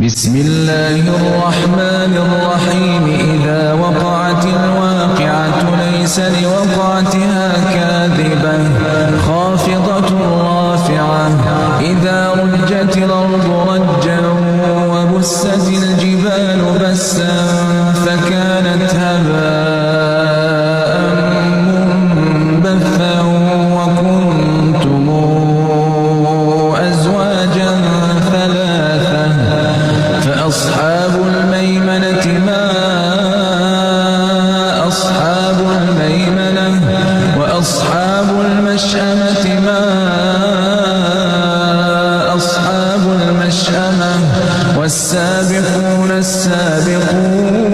بسم الله الرحمن الرحيم إذا وقعت الواقعة ليس لوقعتها كاذبة خافضة رافعة إذا رجت الأرض رجا وبست الجبال بسا فكانت هباء منبثا وكنتم أزواجا ثلاثة فأصحاب الميمنة ما أصحاب الميمنة وأصحاب المشأمة ما أصحاب المشأمة والسابقون السابقون